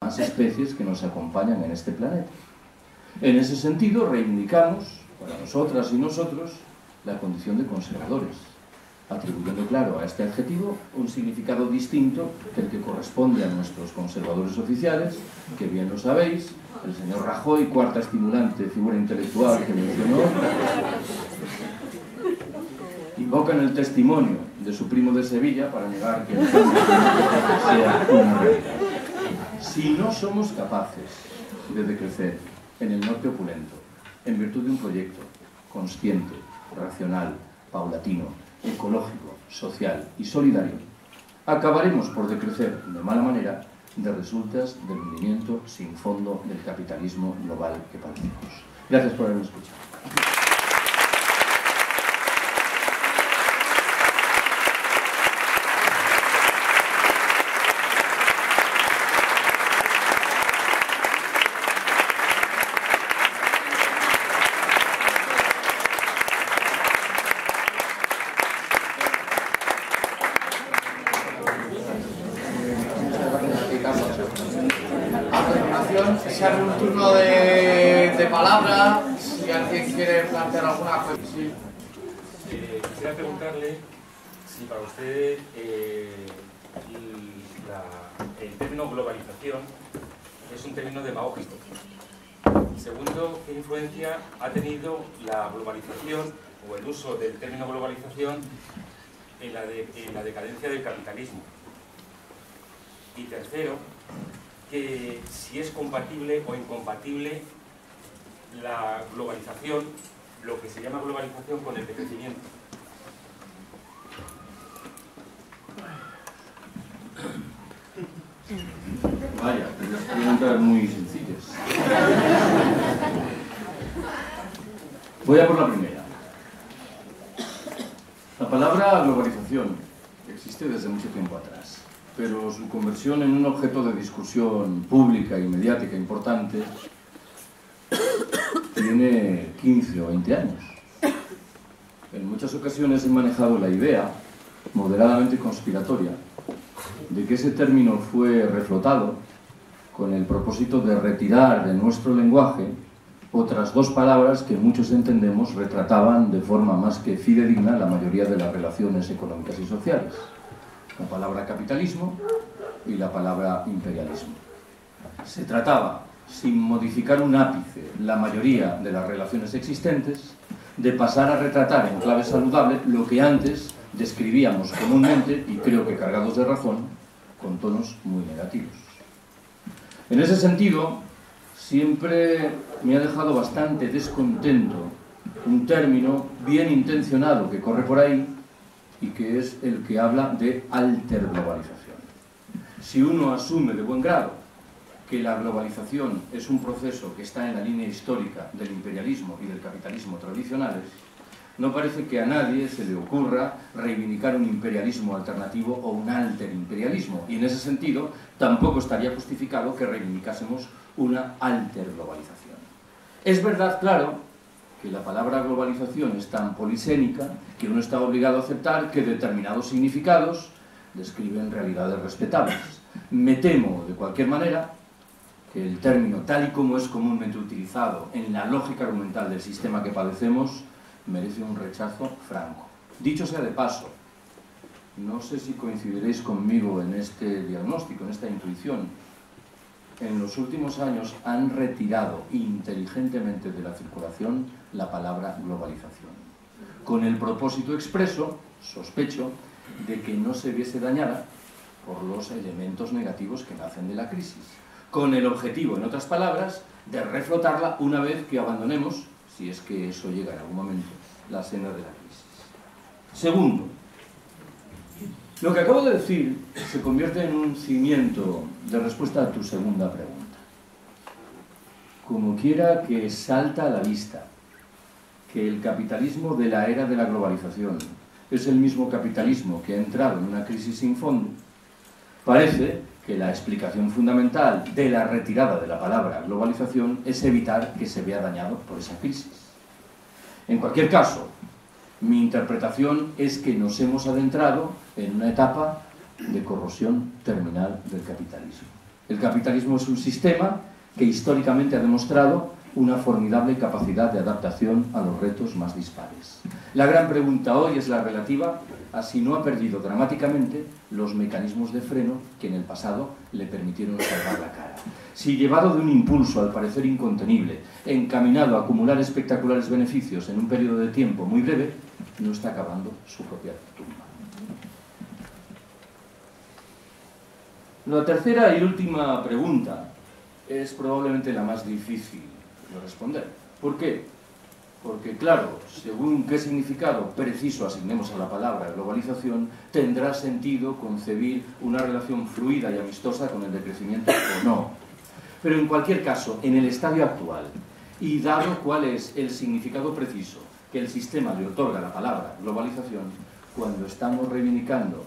más especies que nos acompañan en este planeta. En ese sentido, reivindicamos, para nosotras y nosotros, la condición de conservadores, atribuyendo, claro, a este adjetivo un significado distinto del que corresponde a nuestros conservadores oficiales, que bien lo sabéis, el señor Rajoy, cuarta estimulante figura intelectual que mencionó, invocan el testimonio de su primo de Sevilla para negar que el cambio sea una realidad. Si no somos capaces de decrecer en el norte opulento, en virtud de un proyecto consciente, racional, paulatino, ecológico, social y solidario, acabaremos por decrecer de mala manera de resultas del hundimiento sin fondo del capitalismo global que padecemos. Gracias por haberme escuchado. Se abre un turno de palabra, si alguien quiere plantear alguna cosa. Sí. Quisiera preguntarle si para usted el término globalización es un término demagógico. Segundo, ¿qué influencia ha tenido la globalización o el uso del término globalización en la decadencia del capitalismo? Y tercero, que si es compatible o incompatible la globalización, lo que se llama globalización, con el decrecimiento. Vaya, unas preguntas muy sencillas. Voy a por la primera. La palabra globalización existe desde mucho tiempo atrás, pero su conversión en un objeto de discusión pública y mediática importante tiene 15 o 20 años. En muchas ocasiones he manejado la idea, moderadamente conspiratoria, de que ese término fue reflotado con el propósito de retirar de nuestro lenguaje otras dos palabras que muchos entendemos retrataban de forma más que fidedigna la mayoría de las relaciones económicas y sociales. La palabra capitalismo y la palabra imperialismo. Se trataba, sin modificar un ápice la mayoría de las relaciones existentes, de pasar a retratar en clave saludable lo que antes describíamos comúnmente, y creo que cargados de razón, con tonos muy negativos. En ese sentido, siempre me ha dejado bastante descontento un término bien intencionado que corre por ahí, y que es el que habla de alterglobalización. Si uno asume de buen grado que la globalización es un proceso que está en la línea histórica del imperialismo y del capitalismo tradicionales, no parece que a nadie se le ocurra reivindicar un imperialismo alternativo o un alterimperialismo, y en ese sentido tampoco estaría justificado que reivindicásemos una alterglobalización. Es verdad, claro, que la palabra globalización es tan polisémica que uno está obligado a aceptar que determinados significados describen realidades respetables. Me temo, de cualquier manera, que el término, tal y como es comúnmente utilizado en la lógica argumental del sistema que padecemos, merece un rechazo franco. Dicho sea de paso, no sé si coincidiréis conmigo en este diagnóstico, en esta intuición. En los últimos años han retirado inteligentemente de la circulación la palabra globalización, con el propósito expreso, sospecho, de que no se viese dañada por los elementos negativos que nacen de la crisis, con el objetivo, en otras palabras, de reflotarla una vez que abandonemos, si es que eso llega en algún momento, la senda de la crisis. Segundo, lo que acabo de decir se convierte en un cimiento de respuesta a tu segunda pregunta. Como quiera que salta a la vista que el capitalismo de la era de la globalización es el mismo capitalismo que ha entrado en una crisis sin fondo, parece que la explicación fundamental de la retirada de la palabra globalización es evitar que se vea dañado por esa crisis. En cualquier caso, mi interpretación es que nos hemos adentrado en una etapa de corrosión terminal del capitalismo. El capitalismo es un sistema que históricamente ha demostrado una formidable capacidad de adaptación a los retos más dispares. La gran pregunta hoy es la relativa a si no ha perdido dramáticamente los mecanismos de freno que en el pasado le permitieron salvar la cara. Si llevado de un impulso al parecer incontenible, encaminado a acumular espectaculares beneficios en un periodo de tiempo muy breve, no está acabando su propia tumba. La tercera y última pregunta es probablemente la más difícil de responder. ¿Por qué? Porque, claro, según qué significado preciso asignemos a la palabra globalización, tendrá sentido concebir una relación fluida y amistosa con el decrecimiento o no. Pero en cualquier caso, en el estadio actual, y dado cuál es el significado preciso que el sistema le otorga a la palabra globalización, cuando estamos reivindicando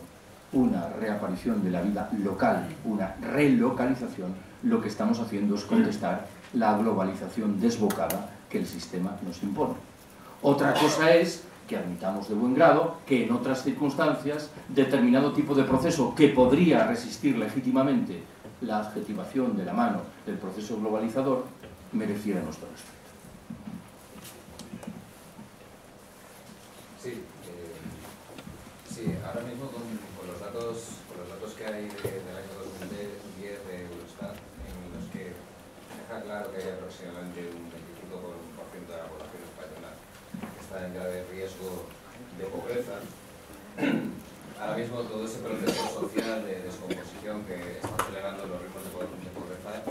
una reaparición de la vida local, una relocalización, lo que estamos haciendo es contestar la globalización desbocada que el sistema nos impone. Otra cosa es que admitamos de buen grado que en otras circunstancias determinado tipo de proceso que podría resistir legítimamente la adjetivación de la mano del proceso globalizador mereciera nuestro respeto. Sí, ahora mismo con los datos que hay del año 2010 de Eurostat, en los que deja claro que hay aproximadamente un 25% de la población española que está en grave riesgo de pobreza. Ahora mismo todo ese proceso social de descomposición que está acelerando los ritmos de pobreza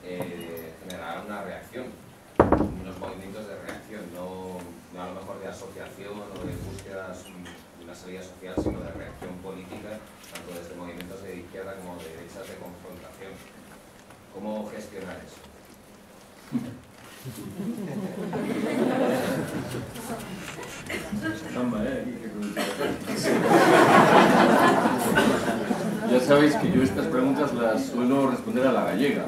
generará una reacción, unos movimientos de reacción, no a lo mejor de asociación o de búsqueda de una salida social, sino de reacción política, tanto desde movimientos de izquierda como de derechas de confrontación. ¿Cómo gestionar eso? Ya sabéis que yo estas preguntas las suelo responder a la gallega.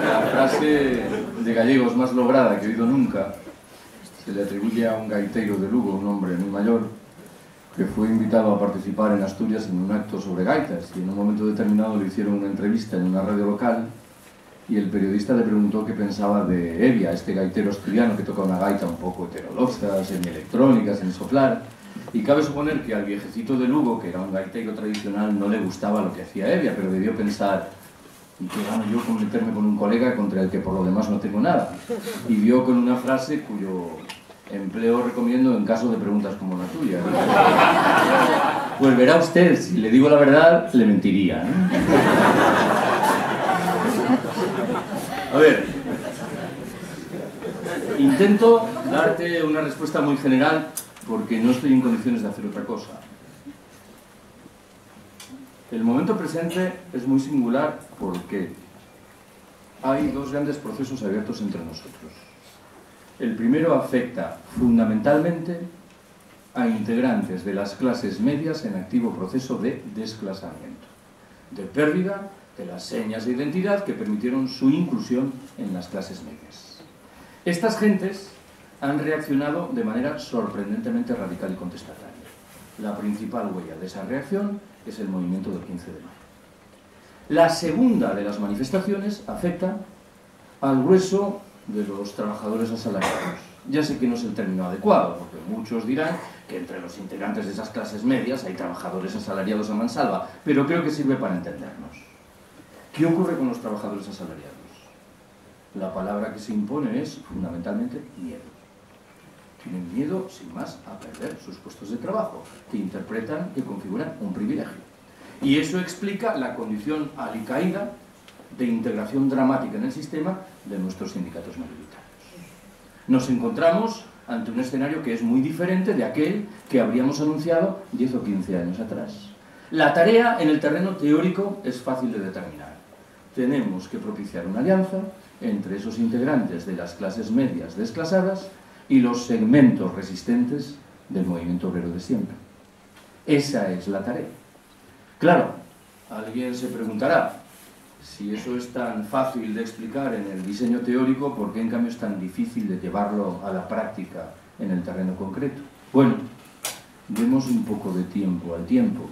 La frase de gallegos más lograda que he oído nunca se le atribuye a un gaitero de Lugo, un hombre muy mayor, que fue invitado a participar en Asturias en un acto sobre gaitas, y en un momento determinado le hicieron una entrevista en una radio local y el periodista le preguntó qué pensaba de Evia, este gaitero asturiano que toca una gaita un poco heterodoxa, semielectrónica, sin soplar, y cabe suponer que al viejecito de Lugo, que era un gaitero tradicional, no le gustaba lo que hacía Evia, pero debió pensar: ¿y qué gano yo con meterme con un colega contra el que por lo demás no tengo nada? Y dio con una frase cuyo empleo recomiendo en caso de preguntas como la tuya. Pues verá usted, si le digo la verdad, le mentiría, ¿no? A ver, intento darte una respuesta muy general porque no estoy en condiciones de hacer otra cosa. El momento presente es muy singular porque hay dos grandes procesos abiertos entre nosotros. El primero afecta fundamentalmente a integrantes de las clases medias en activo proceso de desclasamiento, de pérdida de las señas de identidad que permitieron su inclusión en las clases medias. Estas gentes han reaccionado de manera sorprendentemente radical y contestataria. La principal huella de esa reacción es el movimiento del 15 de mayo. La segunda de las manifestaciones afecta al grueso de los trabajadores asalariados. Ya sé que no es el término adecuado, porque muchos dirán que entre los integrantes de esas clases medias hay trabajadores asalariados a mansalva, pero creo que sirve para entendernos. ¿Qué ocurre con los trabajadores asalariados? La palabra que se impone es fundamentalmente miedo. Tienen miedo, sin más, a perder sus puestos de trabajo, que interpretan y configuran un privilegio. Y eso explica la condición alicaída de integración dramática en el sistema de nuestros sindicatos mayoritarios. Nos encontramos ante un escenario que es muy diferente de aquel que habríamos anunciado 10 o 15 años atrás. La tarea en el terreno teórico es fácil de determinar. Tenemos que propiciar una alianza entre esos integrantes de las clases medias desclasadas y los segmentos resistentes del movimiento obrero de siempre. Esa es la tarea. Claro, alguien se preguntará, si eso es tan fácil de explicar en el diseño teórico, ¿por qué en cambio es tan difícil de llevarlo a la práctica en el terreno concreto? Bueno, demos un poco de tiempo al tiempo.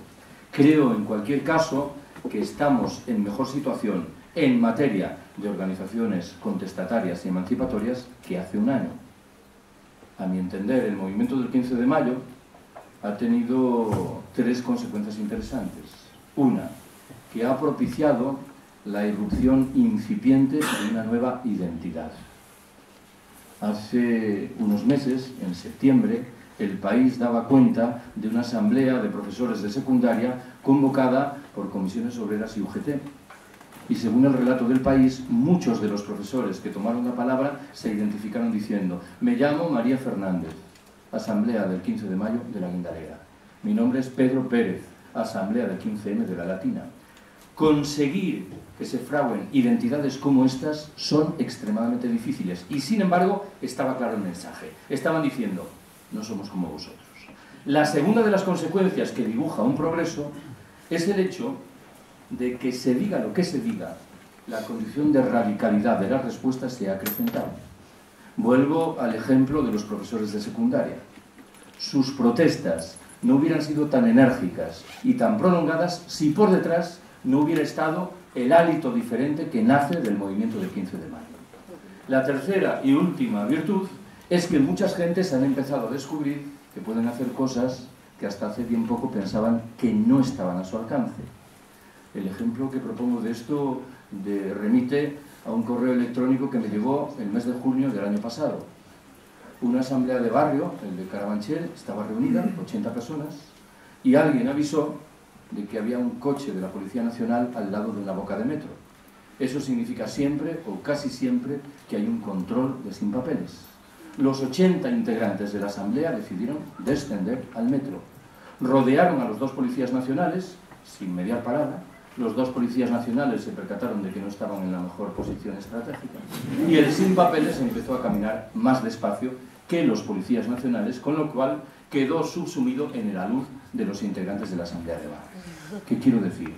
Creo, en cualquier caso, que estamos en mejor situación en materia de organizaciones contestatarias y emancipatorias que hace un año. A mi entender, el movimiento del 15 de mayo ha tenido tres consecuencias interesantes. Una, que ha propiciado la irrupción incipiente de una nueva identidad. Hace unos meses, en septiembre, el país daba cuenta de una asamblea de profesores de secundaria convocada por comisiones obreras y UGT. Y según el relato del país, muchos de los profesores que tomaron la palabra se identificaron diciendo: me llamo María Fernández, asamblea del 15 de mayo de la Guindalera. Mi nombre es Pedro Pérez, asamblea del 15M de la Latina. Conseguir que se fraguen identidades como estas son extremadamente difíciles y, sin embargo, estaba claro el mensaje. Estaban diciendo: no somos como vosotros. La segunda de las consecuencias que dibuja un progreso es el hecho de que se diga lo que se diga, la condición de radicalidad de las respuestas se ha acrecentado. Vuelvo al ejemplo de los profesores de secundaria. Sus protestas no hubieran sido tan enérgicas y tan prolongadas si por detrás no hubiera estado el hálito diferente que nace del movimiento del 15 de mayo. La tercera y última virtud es que muchas gentes han empezado a descubrir que pueden hacer cosas que hasta hace bien poco pensaban que no estaban a su alcance. El ejemplo que propongo de esto remite a un correo electrónico que me llegó el mes de junio del año pasado. Una asamblea de barrio, el de Carabanchel, estaba reunida, 80 personas, y alguien avisó de que había un coche de la Policía Nacional al lado de una boca de metro. Eso significa siempre, o casi siempre, que hay un control de sin papeles. Los 80 integrantes de la asamblea decidieron descender al metro. Rodearon a los dos policías nacionales, sin mediar palabra. Los dos policías nacionales se percataron de que no estaban en la mejor posición estratégica y el sin papeles empezó a caminar más despacio que los policías nacionales, con lo cual quedó subsumido en el alud de los integrantes de la Asamblea de Barrio. ¿Qué quiero decir?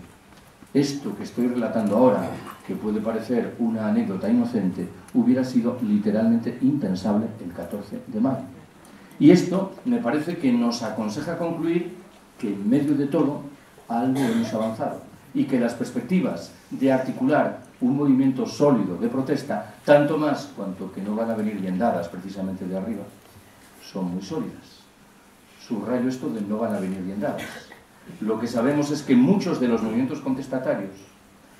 Esto que estoy relatando ahora, que puede parecer una anécdota inocente, hubiera sido literalmente impensable el 14 de mayo. Y esto me parece que nos aconseja concluir que en medio de todo algo hemos avanzado y que las perspectivas de articular un movimiento sólido de protesta, tanto más cuanto que no van a venir bien dadas precisamente de arriba, son muy sólidas. Subrayo esto de no van a venir bien dadas. Lo que sabemos es que muchos de los movimientos contestatarios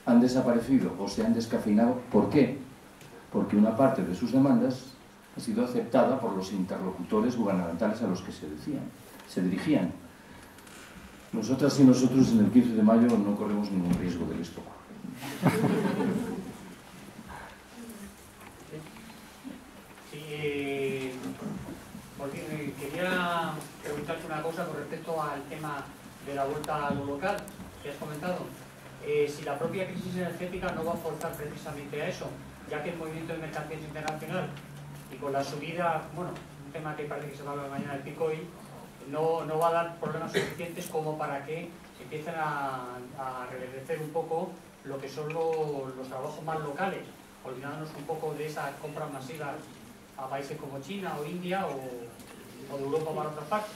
han desaparecido o se han descafeinado. ¿Por qué? Porque una parte de sus demandas ha sido aceptada por los interlocutores gubernamentales a los que se dirigían. Nosotras y nosotros en el 15 de mayo no corremos ningún riesgo de esto. Sí, porque quería preguntarte una cosa con respecto al tema de la vuelta a lo local que has comentado. Si la propia crisis energética no va a forzar precisamente a eso, ya que el movimiento de mercancías internacional y con la subida, bueno, un tema que parece que se va a ver mañana el Bitcoin, no va a dar problemas suficientes como para que empiecen a reverdecer un poco lo que son los trabajos más locales, olvidándonos un poco de esas compras masivas a países como China o India o de Europa para otras partes.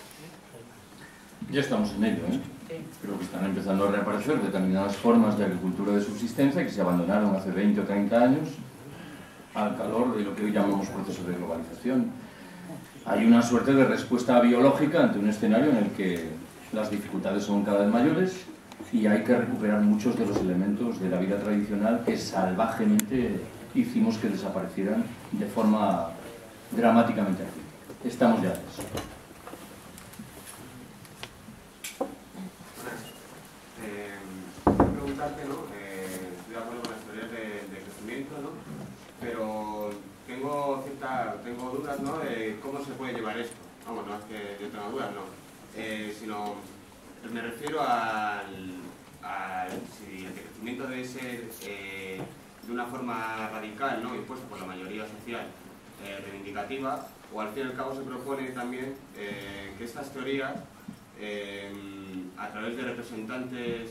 Ya estamos en ello, ¿eh? Sí. Creo que están empezando a reaparecer determinadas formas de agricultura de subsistencia que se abandonaron hace 20 o 30 años al calor de lo que hoy llamamos proceso de globalización. Hay una suerte de respuesta biológica ante un escenario en el que las dificultades son cada vez mayores y hay que recuperar muchos de los elementos de la vida tradicional que salvajemente hicimos que desaparecieran de forma dramáticamente rápida. Estamos ya en eso. Preguntarte, ¿no? Estoy de acuerdo con las teorías de crecimiento, ¿no? Pero tengo dudas, ¿no? De cómo se puede llevar esto. Vamos, no es que yo tenga dudas, no. Sino me refiero si el crecimiento debe ser de una forma radical, ¿no? Impuesto por la mayoría social reivindicativa, o al fin y al cabo se propone también que estas teorías, a través de representantes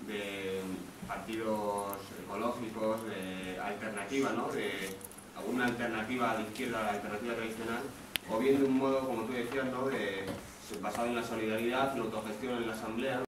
de partidos ecológicos, de alternativa, ¿no? De alguna alternativa a la izquierda, a la alternativa tradicional, o bien de un modo, como tú decías, ¿no? Basado en la solidaridad, en la autogestión en la asamblea, ¿no?